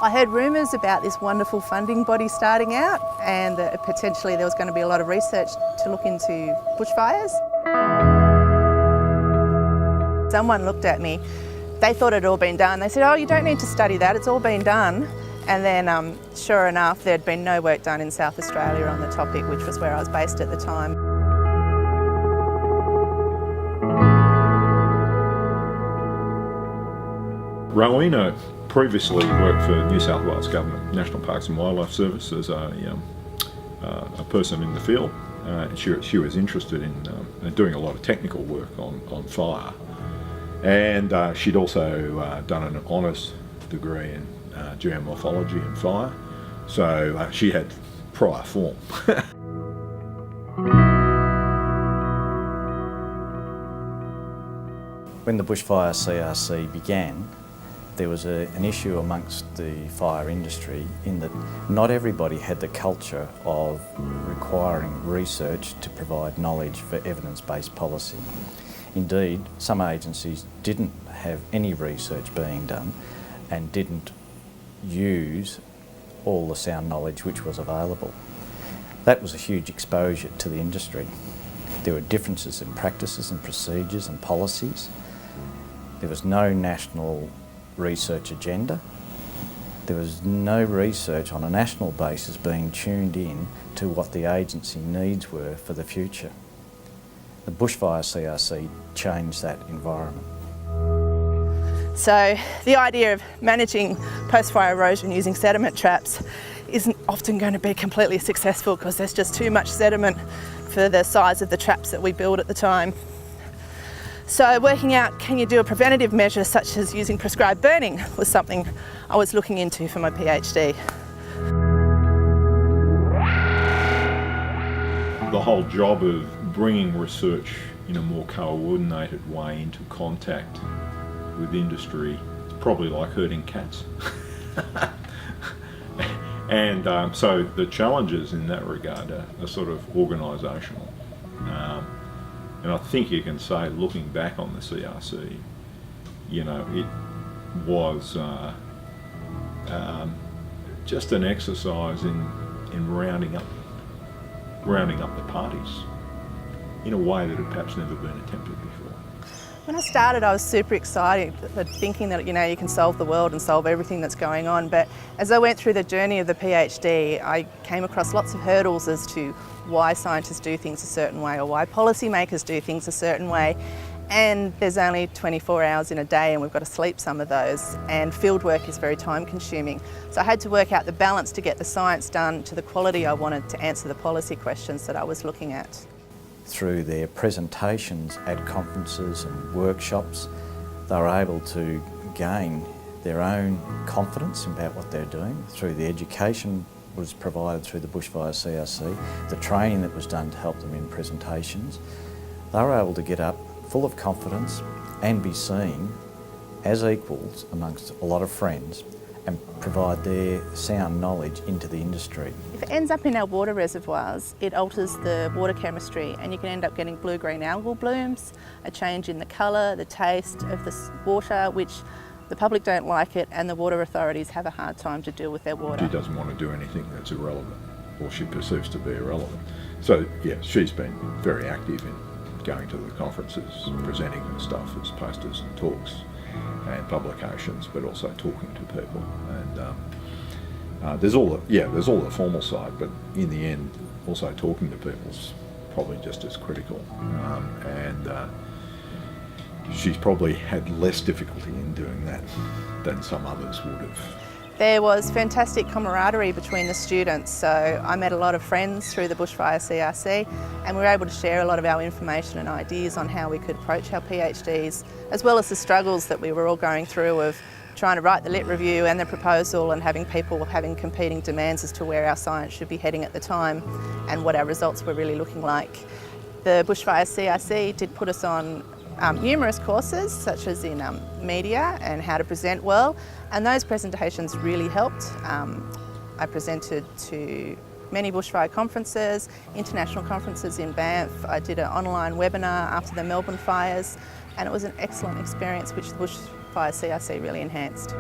I heard rumours about this wonderful funding body starting out, and that potentially there was going to be a lot of research to look into bushfires. Someone looked at me, they thought it had all been done. They said, "Oh, you don't need to study that, it's all been done." And then sure enough, there'd been no work done in South Australia on the topic, which was where I was based at the time. Rowena previously worked for New South Wales Government National Parks and Wildlife Service as a person in the field. She was interested in doing a lot of technical work on fire, and she'd also done an honours degree in geomorphology and fire, so she had prior form. When the bushfire CRC began, there was an issue amongst the fire industry in that not everybody had the culture of requiring research to provide knowledge for evidence-based policy. Indeed, some agencies didn't have any research being done and didn't use all the sound knowledge which was available. That was a huge exposure to the industry. There were differences in practices and procedures and policies. There was no national research agenda. There was no research on a national basis being tuned in to what the agency needs were for the future. The bushfire CRC changed that environment. So the idea of managing post-fire erosion using sediment traps isn't often going to be completely successful because there's just too much sediment for the size of the traps that we build at the time. So working out, can you do a preventative measure such as using prescribed burning was something I was looking into for my PhD. The whole job of bringing research in a more coordinated way into contact with industry is probably like herding cats. And so the challenges in that regard are sort of organisational. And I think you can say, looking back on the CRC, you know, it was just an exercise in rounding up the parties in a way that had perhaps never been attempted before. When I started, I was super excited, thinking that, you know, you can solve the world and solve everything that's going on. But as I went through the journey of the PhD, I came across lots of hurdles as to why scientists do things a certain way or why policymakers do things a certain way. And there's only 24 hours in a day and we've got to sleep some of those, and field work is very time consuming. So I had to work out the balance to get the science done to the quality I wanted to answer the policy questions that I was looking at. Through their presentations at conferences and workshops, they were able to gain their own confidence about what they're doing. Through the education was provided through the bushfire CRC, the training that was done to help them in presentations, they were able to get up full of confidence and be seen as equals amongst a lot of friends and provide their sound knowledge into the industry. If it ends up in our water reservoirs, it alters the water chemistry and you can end up getting blue-green algal blooms, a change in the colour, the taste of the water, which the public don't like it and the water authorities have a hard time to deal with their water. She doesn't want to do anything that's irrelevant, or she perceives to be irrelevant. So yeah, she's been very active in going to the conferences, presenting her stuff as posters and talks and publications, but also talking to people. And there's all the formal side, but in the end, also talking to people is probably just as critical. She's probably had less difficulty in doing that than some others would have. There was fantastic camaraderie between the students, so I met a lot of friends through the bushfire CRC and we were able to share a lot of our information and ideas on how we could approach our PhDs, as well as the struggles that we were all going through of trying to write the lit review and the proposal and having people having competing demands as to where our science should be heading at the time and what our results were really looking like. The bushfire CRC did put us on numerous courses, such as in media and how to present well, and those presentations really helped. I presented to many bushfire conferences, international conferences in Banff. I did an online webinar after the Melbourne fires, and it was an excellent experience which the bushfire CRC really enhanced.